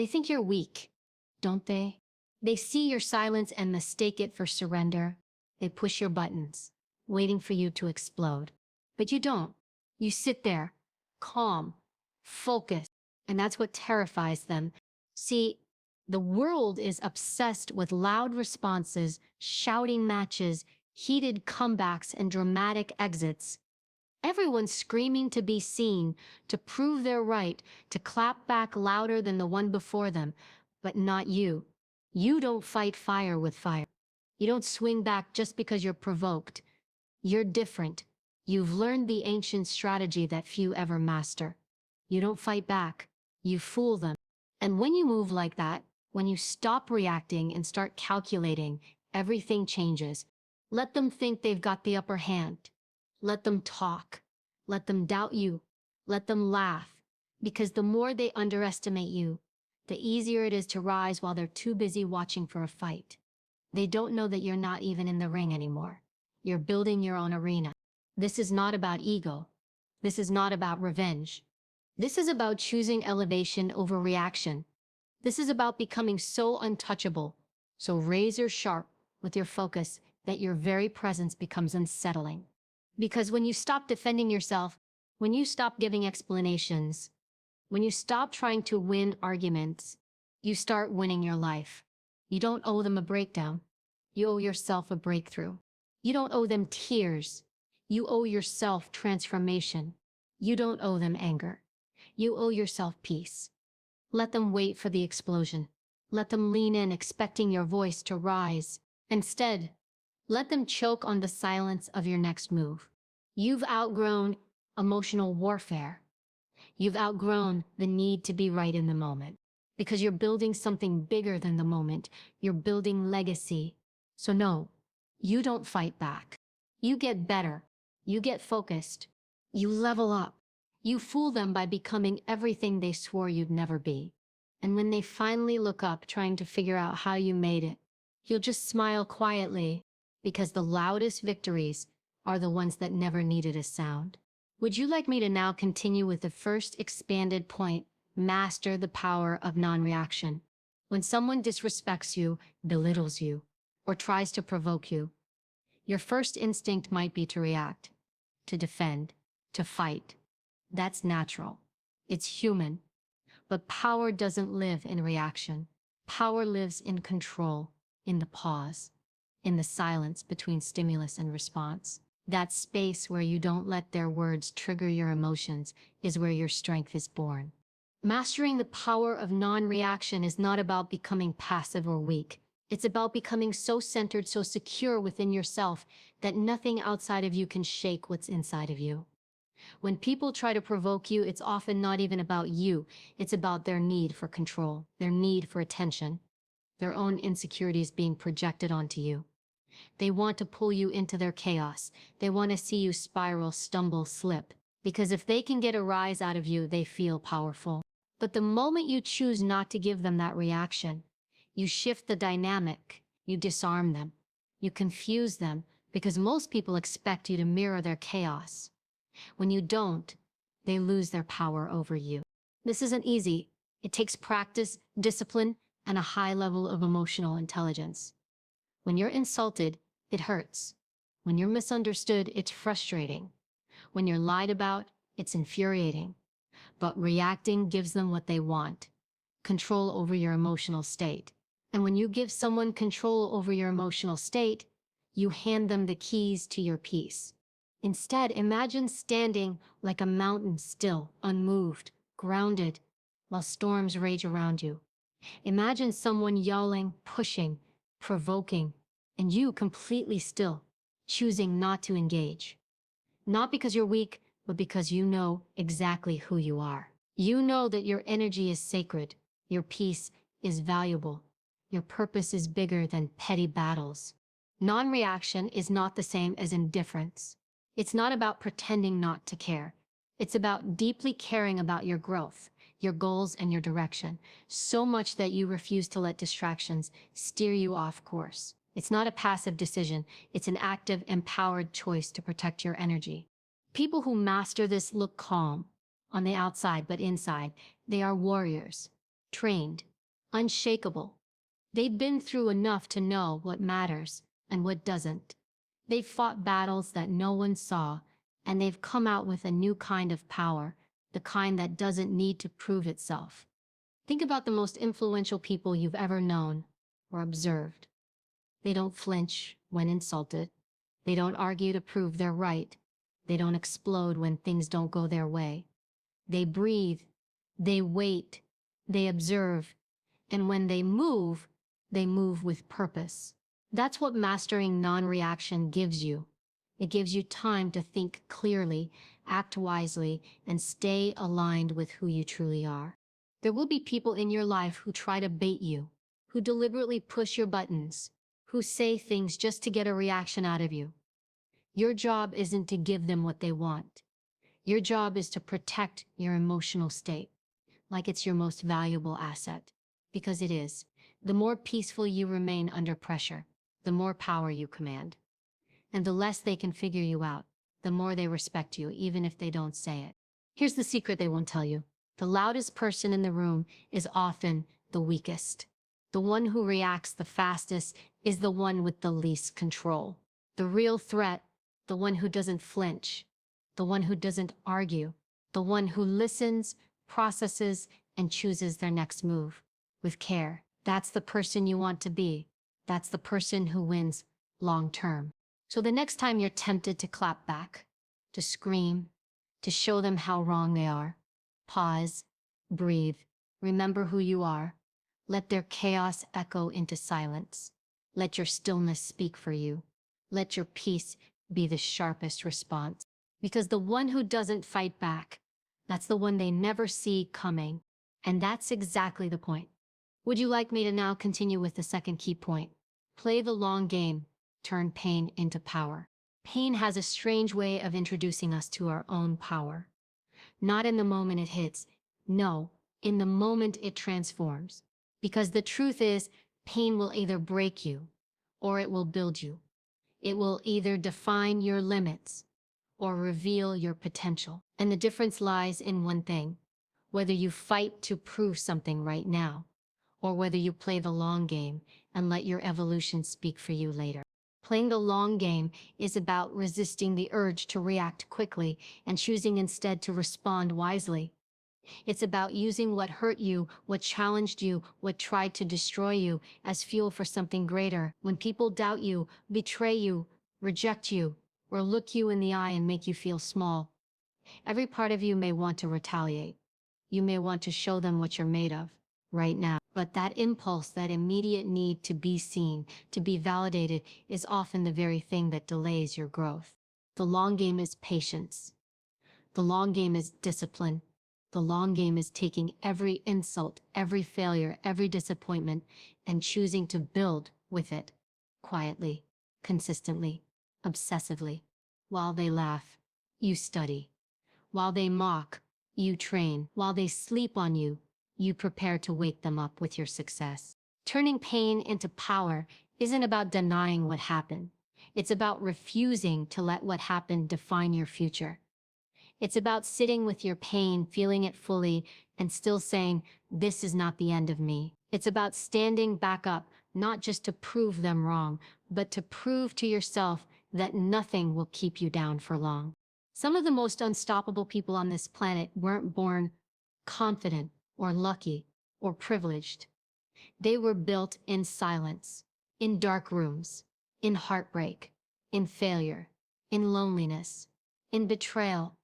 They think you're weak, don't they? They see your silence and mistake it for surrender. They push your buttons, waiting for you to explode. But you don't. You sit there, calm, focused, and that's what terrifies them. See, the world is obsessed with loud responses, shouting matches, heated comebacks, and dramatic exits. Everyone's screaming to be seen, to prove they're right, to clap back louder than the one before them. But not you. You don't fight fire with fire. You don't swing back just because you're provoked. You're different. You've learned the ancient strategy that few ever master. You don't fight back. You fool them. And when you move like that, when you stop reacting and start calculating, everything changes. Let them think they've got the upper hand. Let them talk. Let them doubt you. Let them laugh. Because the more they underestimate you, the easier it is to rise while they're too busy watching for a fight. They don't know that you're not even in the ring anymore. You're building your own arena. This is not about ego. This is not about revenge. This is about choosing elevation over reaction. This is about becoming so untouchable, so razor sharp with your focus that your very presence becomes unsettling. Because when you stop defending yourself, when you stop giving explanations, when you stop trying to win arguments, you start winning your life. You don't owe them a breakdown. You owe yourself a breakthrough. You don't owe them tears. You owe yourself transformation. You don't owe them anger. You owe yourself peace. Let them wait for the explosion. Let them lean in expecting your voice to rise. Instead, let them choke on the silence of your next move. You've outgrown emotional warfare. You've outgrown the need to be right in the moment. Because you're building something bigger than the moment. You're building legacy. So no, you don't fight back. You get better. You get focused. You level up. You fool them by becoming everything they swore you'd never be. And when they finally look up trying to figure out how you made it, you'll just smile quietly, because the loudest victories are the ones that never needed a sound. Would you like me to now continue with the first expanded point, master the power of non-reaction? When someone disrespects you, belittles you, or tries to provoke you, your first instinct might be to react, to defend, to fight. That's natural. It's human. But power doesn't live in reaction. Power lives in control, in the pause, in the silence between stimulus and response. That space where you don't let their words trigger your emotions is where your strength is born. Mastering the power of non-reaction is not about becoming passive or weak. It's about becoming so centered, so secure within yourself that nothing outside of you can shake what's inside of you. When people try to provoke you, it's often not even about you. It's about their need for control, their need for attention, their own insecurities being projected onto you. They want to pull you into their chaos. They want to see you spiral, stumble, slip. Because if they can get a rise out of you, they feel powerful. But the moment you choose not to give them that reaction, you shift the dynamic, you disarm them, you confuse them, because most people expect you to mirror their chaos. When you don't, they lose their power over you. This isn't easy. It takes practice, discipline, and a high level of emotional intelligence. When you're insulted, it hurts. When you're misunderstood, it's frustrating. When you're lied about, it's infuriating. But reacting gives them what they want: control over your emotional state. And when you give someone control over your emotional state, you hand them the keys to your peace. Instead, imagine standing like a mountain, still, unmoved, grounded, while storms rage around you. Imagine someone yelling, pushing, provoking, and you completely still, choosing not to engage. Not because you're weak, but because you know exactly who you are. You know that your energy is sacred, your peace is valuable, your purpose is bigger than petty battles. Non-reaction is not the same as indifference. It's not about pretending not to care. It's about deeply caring about your growth, your goals, and your direction, so much that you refuse to let distractions steer you off course. It's not a passive decision. It's an active, empowered choice to protect your energy. People who master this look calm on the outside, but inside, they are warriors. trained, unshakable. They've been through enough to know what matters and what doesn't. They've fought battles that no one saw, and they've come out with a new kind of power, the kind that doesn't need to prove itself. Think about the most influential people you've ever known or observed. They don't flinch when insulted. They don't argue to prove they're right. They don't explode when things don't go their way. They breathe, they wait, they observe, and when they move with purpose. That's what mastering non-reaction gives you. It gives you time to think clearly, act wisely, and stay aligned with who you truly are. There will be people in your life who try to bait you, who deliberately push your buttons, who say things just to get a reaction out of you. Your job isn't to give them what they want. Your job is to protect your emotional state, like it's your most valuable asset. Because it is. The more peaceful you remain under pressure, the more power you command. And the less they can figure you out, the more they respect you, even if they don't say it. Here's the secret they won't tell you. The loudest person in the room is often the weakest. The one who reacts the fastest is the one with the least control. The real threat, the one who doesn't flinch, the one who doesn't argue, the one who listens, processes, and chooses their next move with care. That's the person you want to be. That's the person who wins long term. So the next time you're tempted to clap back, to scream, to show them how wrong they are, pause, breathe, remember who you are. Let their chaos echo into silence. Let your stillness speak for you. Let your peace be the sharpest response. Because the one who doesn't fight back, that's the one they never see coming. And that's exactly the point. Would you like me to now continue with the second key point? Play the long game, turn pain into power. Pain has a strange way of introducing us to our own power. Not in the moment it hits, no, in the moment it transforms. Because the truth is, pain will either break you or it will build you. It will either define your limits or reveal your potential. And the difference lies in one thing: whether you fight to prove something right now, or whether you play the long game and let your evolution speak for you later. Playing the long game is about resisting the urge to react quickly and choosing instead to respond wisely. It's about using what hurt you, what challenged you, what tried to destroy you as fuel for something greater. When people doubt you, betray you, reject you, or look you in the eye and make you feel small, every part of you may want to retaliate. You may want to show them what you're made of right now. But that impulse, that immediate need to be seen, to be validated, is often the very thing that delays your growth. The long game is patience. The long game is discipline. The long game is taking every insult, every failure, every disappointment, and choosing to build with it, quietly, consistently, obsessively. While they laugh, you study. While they mock, you train. While they sleep on you, you prepare to wake them up with your success. Turning pain into power isn't about denying what happened. It's about refusing to let what happened define your future. It's about sitting with your pain, feeling it fully, and still saying, "This is not the end of me." It's about standing back up, not just to prove them wrong, but to prove to yourself that nothing will keep you down for long. Some of the most unstoppable people on this planet weren't born confident or lucky or privileged. They were built in silence, in dark rooms, in heartbreak, in failure, in loneliness, in betrayal.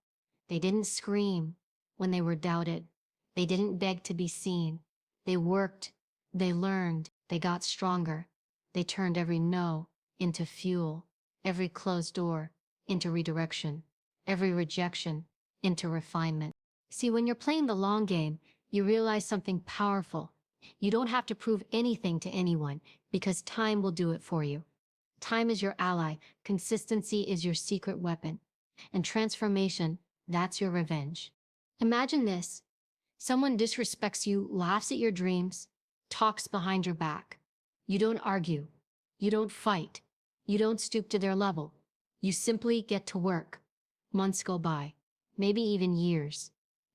They didn't scream when they were doubted. They didn't beg to be seen. They worked, they learned, they got stronger. They turned every no into fuel, every closed door into redirection, every rejection into refinement. See, when you're playing the long game, you realize something powerful. You don't have to prove anything to anyone because time will do it for you. Time is your ally, consistency is your secret weapon, and transformation, that's your revenge. Imagine this. Someone disrespects you, laughs at your dreams, talks behind your back. You don't argue. You don't fight. You don't stoop to their level. You simply get to work. Months go by, maybe even years.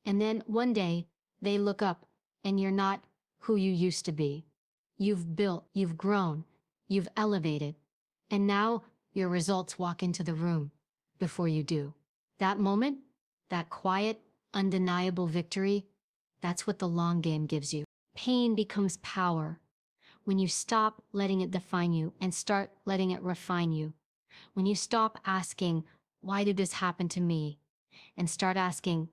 And then one day, they look up, and you're not who you used to be. You've built, you've grown, you've elevated, and now your results walk into the room before you do. That moment, that quiet, undeniable victory, that's what the long game gives you. Pain becomes power when you stop letting it define you and start letting it refine you. When you stop asking, why did this happen to me? And start asking,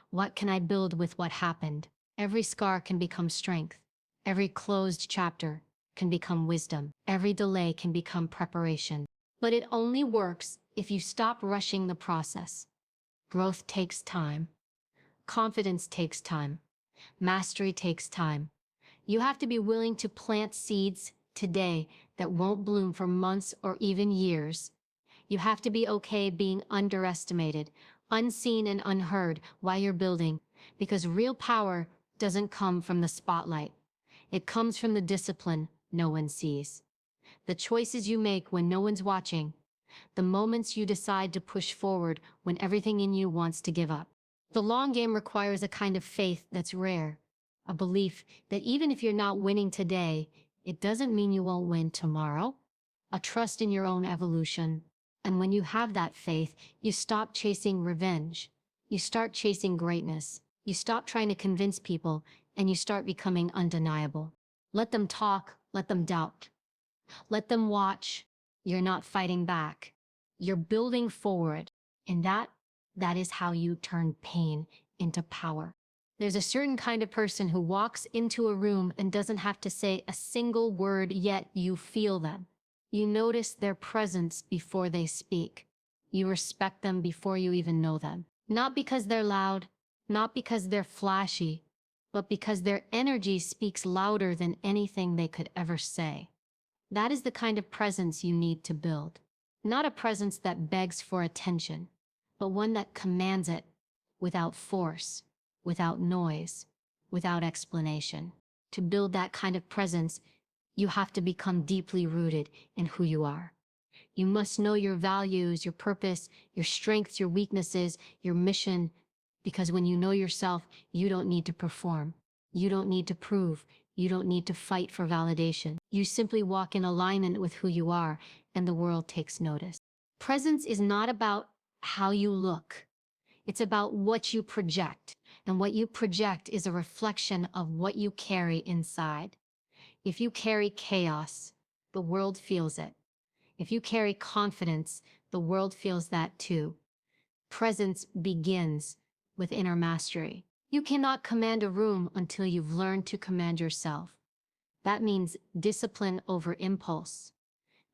what can I build with what happened? Every scar can become strength. Every closed chapter can become wisdom. Every delay can become preparation. But it only works if you stop rushing the process. Growth takes time. Confidence takes time. Mastery takes time. You have to be willing to plant seeds today that won't bloom for months or even years. You have to be okay being underestimated, unseen and unheard while you're building, because real power doesn't come from the spotlight. It comes from the discipline no one sees. The choices you make when no one's watching, the moments you decide to push forward when everything in you wants to give up. The long game requires a kind of faith that's rare, a belief that even if you're not winning today, it doesn't mean you won't win tomorrow, a trust in your own evolution. And when you have that faith, you stop chasing revenge. You start chasing greatness. You stop trying to convince people, and you start becoming undeniable. Let them talk, let them doubt. Let them watch. You're not fighting back. You're building forward. And that is how you turn pain into power. There's a certain kind of person who walks into a room and doesn't have to say a single word, yet you feel them. You notice their presence before they speak. You respect them before you even know them. Not because they're loud, not because they're flashy, but because their energy speaks louder than anything they could ever say. That is the kind of presence you need to build. Not a presence that begs for attention, but one that commands it without force, without noise, without explanation. To build that kind of presence, you have to become deeply rooted in who you are. You must know your values, your purpose, your strengths, your weaknesses, your mission, because when you know yourself, you don't need to perform. You don't need to prove. You don't need to fight for validation. You simply walk in alignment with who you are, and the world takes notice. Presence is not about how you look. It's about what you project. And what you project is a reflection of what you carry inside. If you carry chaos, the world feels it. If you carry confidence, the world feels that too. Presence begins with inner mastery. You cannot command a room until you've learned to command yourself. That means discipline over impulse.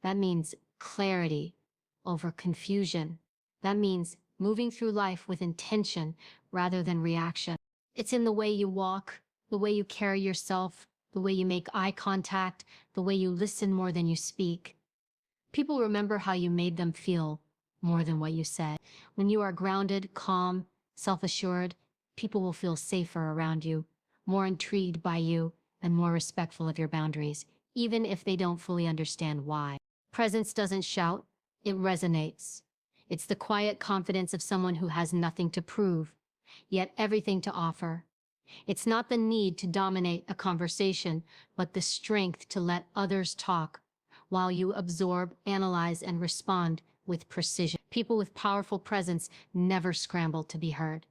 That means clarity over confusion. That means moving through life with intention rather than reaction. It's in the way you walk, the way you carry yourself, the way you make eye contact, the way you listen more than you speak. People remember how you made them feel more than what you said. When you are grounded, calm, self-assured, people will feel safer around you, more intrigued by you, and more respectful of your boundaries, even if they don't fully understand why. Presence doesn't shout, it resonates. It's the quiet confidence of someone who has nothing to prove, yet everything to offer. It's not the need to dominate a conversation, but the strength to let others talk while you absorb, analyze, and respond with precision. People with powerful presence never scramble to be heard.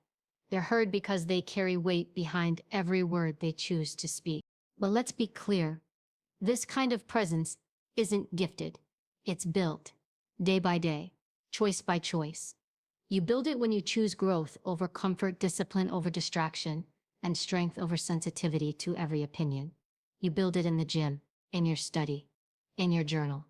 They're heard because they carry weight behind every word they choose to speak. But let's be clear, this kind of presence isn't gifted. It's built, day by day, choice by choice. You build it when you choose growth over comfort, discipline over distraction, and strength over sensitivity to every opinion. You build it in the gym, in your study, in your journal,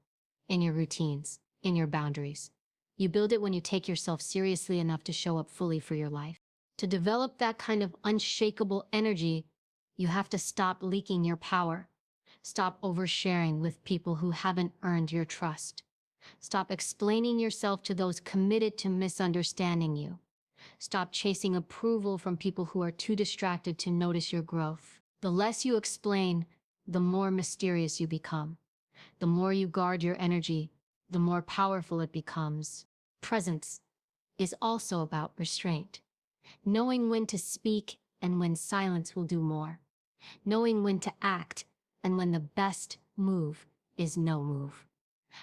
in your routines, in your boundaries. You build it when you take yourself seriously enough to show up fully for your life. To develop that kind of unshakable energy, you have to stop leaking your power. Stop oversharing with people who haven't earned your trust. Stop explaining yourself to those committed to misunderstanding you. Stop chasing approval from people who are too distracted to notice your growth. The less you explain, the more mysterious you become. The more you guard your energy, the more powerful it becomes. Presence is also about restraint, knowing when to speak and when silence will do more. knowing when to act and when the best move is no move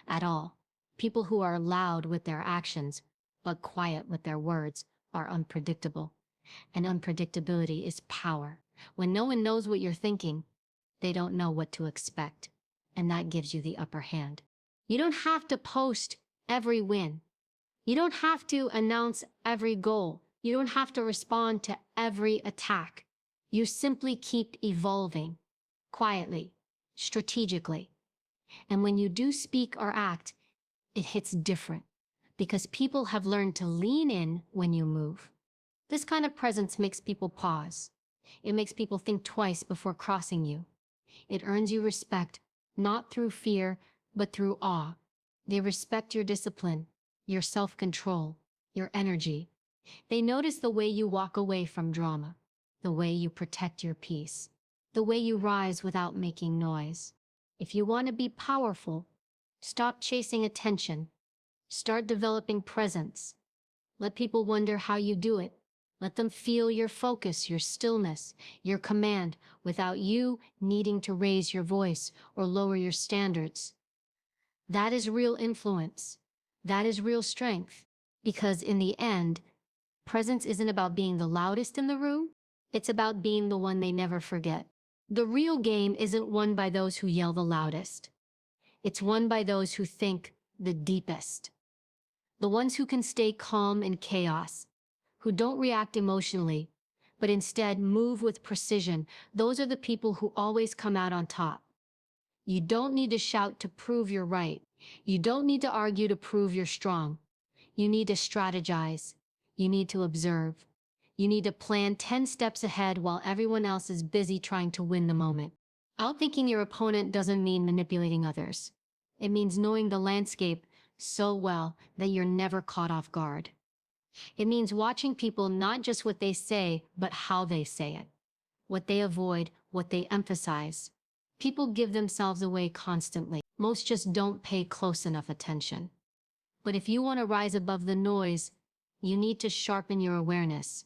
at all. People who are loud with their actions, but quiet with their words, are unpredictable. And unpredictability is power. When no one knows what you're thinking, they don't know what to expect. And that gives you the upper hand. You don't have to post every win. You don't have to announce every goal. You don't have to respond to every attack. You simply keep evolving, quietly, strategically. And when you do speak or act, it hits different because people have learned to lean in when you move. This kind of presence makes people pause. It makes people think twice before crossing you. It earns you respect, not through fear, but through awe. They respect your discipline, your self-control, your energy. They notice the way you walk away from drama, the way you protect your peace, the way you rise without making noise. If you want to be powerful, stop chasing attention. Start developing presence. Let people wonder how you do it. Let them feel your focus, your stillness, your command, without you needing to raise your voice or lower your standards. That is real influence. That is real strength. Because in the end, presence isn't about being the loudest in the room. It's about being the one they never forget. The real game isn't won by those who yell the loudest. It's won by those who think the deepest. The ones who can stay calm in chaos, who don't react emotionally, but instead move with precision. Those are the people who always come out on top. You don't need to shout to prove you're right. You don't need to argue to prove you're strong. You need to strategize. You need to observe. You need to plan 10 steps ahead while everyone else is busy trying to win the moment. Outthinking your opponent doesn't mean manipulating others. It means knowing the landscape so well that you're never caught off guard. It means watching people not just what they say, but how they say it, what they avoid, what they emphasize. People give themselves away constantly. Most just don't pay close enough attention. But if you want to rise above the noise, you need to sharpen your awareness.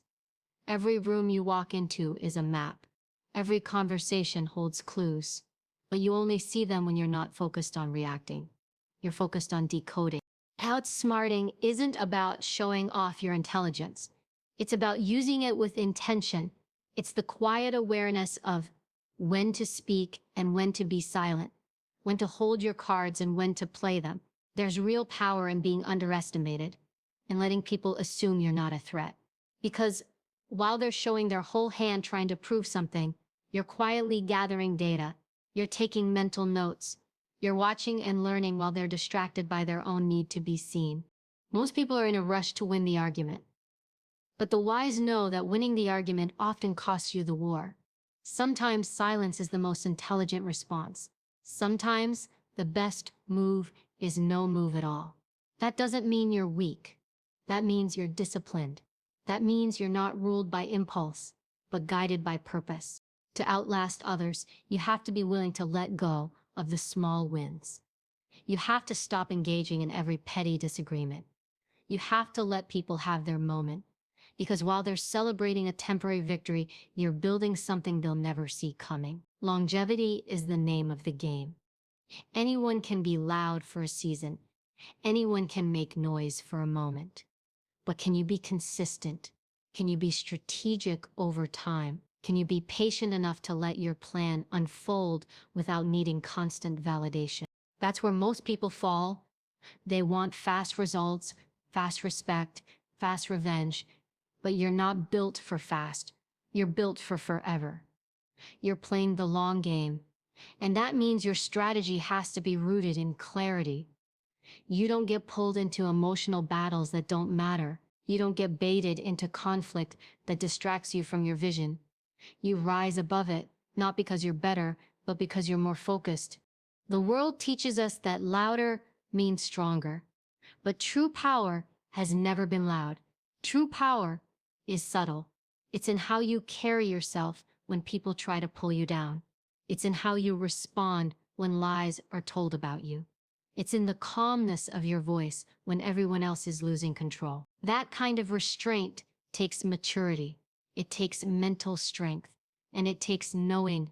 Every room you walk into is a map. Every conversation holds clues. But you only see them when you're not focused on reacting. You're focused on decoding. Outsmarting isn't about showing off your intelligence. It's about using it with intention. It's the quiet awareness of when to speak and when to be silent, when to hold your cards and when to play them. There's real power in being underestimated and letting people assume you're not a threat. Because while they're showing their whole hand trying to prove something, you're quietly gathering data. You're taking mental notes. You're watching and learning while they're distracted by their own need to be seen. Most people are in a rush to win the argument. But the wise know that winning the argument often costs you the war. Sometimes silence is the most intelligent response. Sometimes the best move is no move at all. That doesn't mean you're weak. That means you're disciplined. That means you're not ruled by impulse, but guided by purpose. To outlast others, you have to be willing to let go of the small wins. You have to stop engaging in every petty disagreement. You have to let people have their moment. Because while they're celebrating a temporary victory, you're building something they'll never see coming. Longevity is the name of the game. Anyone can be loud for a season. Anyone can make noise for a moment. But can you be consistent? Can you be strategic over time? Can you be patient enough to let your plan unfold without needing constant validation? That's where most people fall. They want fast results, fast respect, fast revenge, but you're not built for fast. You're built for forever. You're playing the long game, and that means your strategy has to be rooted in clarity. You don't get pulled into emotional battles that don't matter. You don't get baited into conflict that distracts you from your vision. You rise above it, not because you're better, but because you're more focused. The world teaches us that louder means stronger, but true power has never been loud. True power is subtle. It's in how you carry yourself when people try to pull you down. It's in how you respond when lies are told about you. It's in the calmness of your voice when everyone else is losing control. That kind of restraint takes maturity. It takes mental strength. and it takes knowing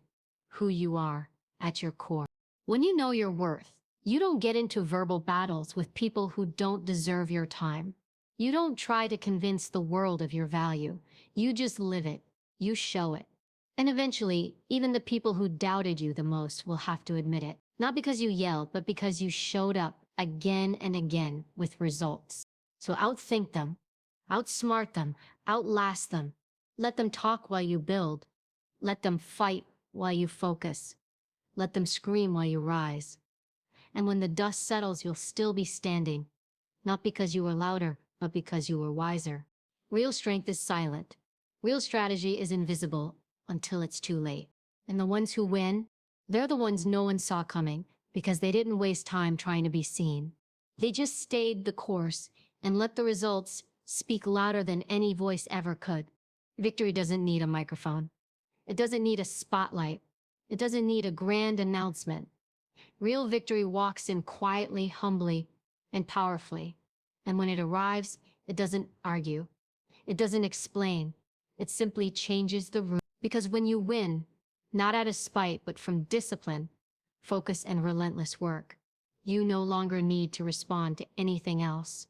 who you are at your core. When you know your worth, you don't get into verbal battles with people who don't deserve your time. You don't try to convince the world of your value. You just live it. You show it. And eventually, even the people who doubted you the most will have to admit it. Not because you yelled, but because you showed up again and again with results. So outthink them, outsmart them, outlast them. Let them talk while you build. Let them fight while you focus. Let them scream while you rise. And when the dust settles, you'll still be standing. Not because you were louder, but because you were wiser. Real strength is silent. Real strategy is invisible until it's too late. And the ones who win, they're the ones no one saw coming because they didn't waste time trying to be seen. They just stayed the course and let the results speak louder than any voice ever could. Victory doesn't need a microphone. It doesn't need a spotlight. It doesn't need a grand announcement. Real victory walks in quietly, humbly, and powerfully. And when it arrives, it doesn't argue. It doesn't explain. It simply changes the room. Because when you win, not out of spite, but from discipline, focus, and relentless work, you no longer need to respond to anything else.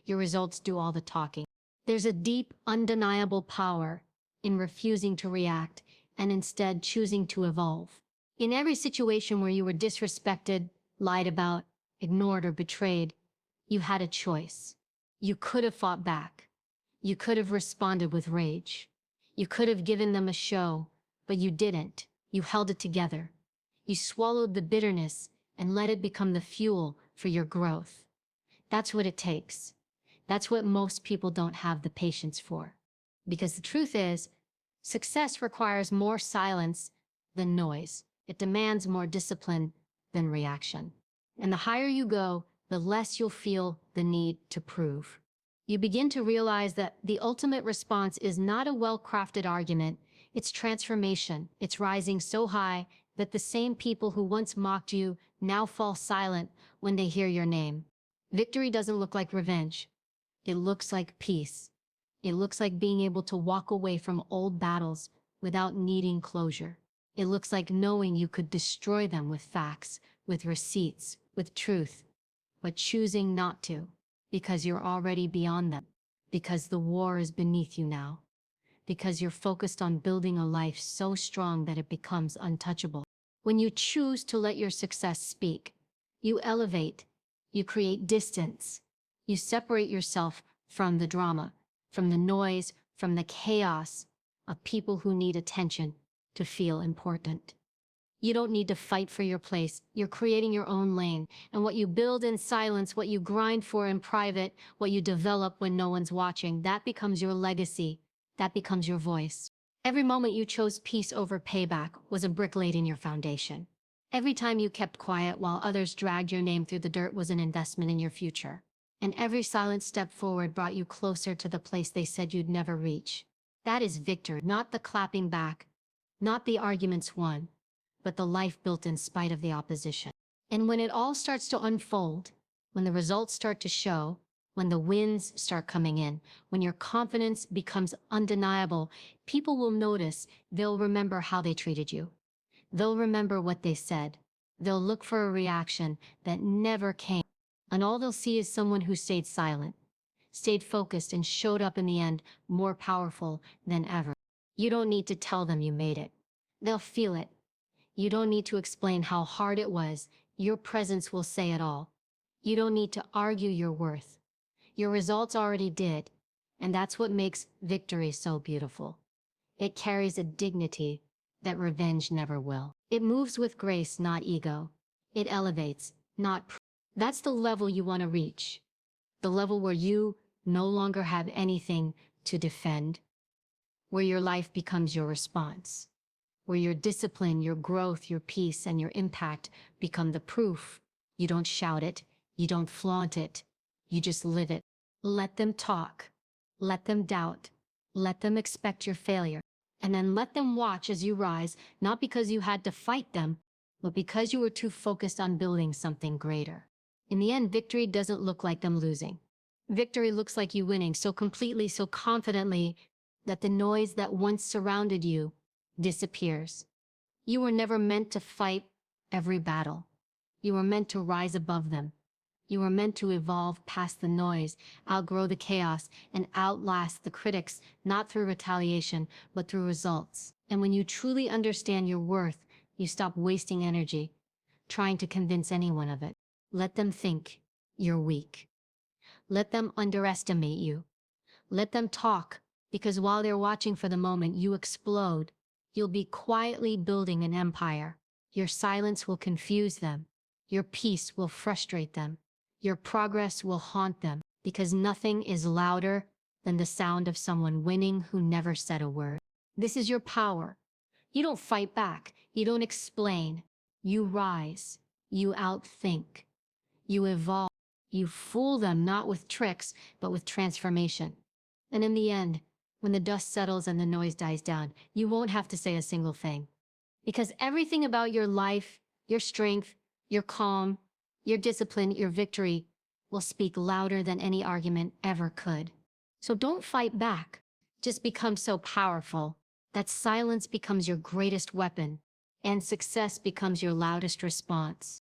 Your results do all the talking. There's a deep, undeniable power in refusing to react and instead choosing to evolve. In every situation where you were disrespected, lied about, ignored, or betrayed, you had a choice. You could have fought back. You could have responded with rage. You could have given them a show, but you didn't. You held it together. You swallowed the bitterness and let it become the fuel for your growth. That's what it takes. That's what most people don't have the patience for. Because the truth is, success requires more silence than noise. It demands more discipline than reaction. And the higher you go, the less you'll feel the need to prove. You begin to realize that the ultimate response is not a well-crafted argument, it's transformation. It's rising so high that the same people who once mocked you now fall silent when they hear your name. Victory doesn't look like revenge. It looks like peace. It looks like being able to walk away from old battles without needing closure. It looks like knowing you could destroy them with facts, with receipts, with truth, but choosing not to, because you're already beyond them, because the war is beneath you now, because you're focused on building a life so strong that it becomes untouchable. When you choose to let your success speak, you elevate, you create distance, you separate yourself from the drama, from the noise, from the chaos of people who need attention to feel important. You don't need to fight for your place. You're creating your own lane. And what you build in silence, what you grind for in private, what you develop when no one's watching, that becomes your legacy. That becomes your voice. Every moment you chose peace over payback was a brick laid in your foundation. Every time you kept quiet while others dragged your name through the dirt was an investment in your future. And every silent step forward brought you closer to the place they said you'd never reach. That is victory, not the clapping back, not the arguments won, but the life built in spite of the opposition. And when it all starts to unfold, when the results start to show, when the wins start coming in, when your confidence becomes undeniable, people will notice. They'll remember how they treated you. They'll remember what they said. They'll look for a reaction that never came. And all they'll see is someone who stayed silent, stayed focused, and showed up in the end more powerful than ever. You don't need to tell them you made it. They'll feel it. You don't need to explain how hard it was. Your presence will say it all. You don't need to argue your worth. Your results already did. And that's what makes victory so beautiful. It carries a dignity that revenge never will. It moves with grace, not ego. It elevates, not pride. That's the level you want to reach. The level where you no longer have anything to defend. Where your life becomes your response. Where your discipline, your growth, your peace, and your impact become the proof. You don't shout it. You don't flaunt it. You just live it. Let them talk. Let them doubt. Let them expect your failure. And then let them watch as you rise, not because you had to fight them, but because you were too focused on building something greater. In the end, victory doesn't look like them losing. Victory looks like you winning so completely, so confidently, that the noise that once surrounded you disappears. You were never meant to fight every battle. You were meant to rise above them. You were meant to evolve past the noise, outgrow the chaos, and outlast the critics, not through retaliation, but through results. And when you truly understand your worth, you stop wasting energy trying to convince anyone of it. Let them think you're weak. Let them underestimate you. Let them talk, because while they're watching for the moment you explode, you'll be quietly building an empire. Your silence will confuse them. Your peace will frustrate them. Your progress will haunt them, because nothing is louder than the sound of someone winning who never said a word. This is your power. You don't fight back. You don't explain. You rise. You outthink. You evolve. You fool them not with tricks, but with transformation. And in the end, when the dust settles and the noise dies down, you won't have to say a single thing. Because everything about your life, your strength, your calm, your discipline, your victory will speak louder than any argument ever could. So don't fight back. Just become so powerful that silence becomes your greatest weapon and success becomes your loudest response.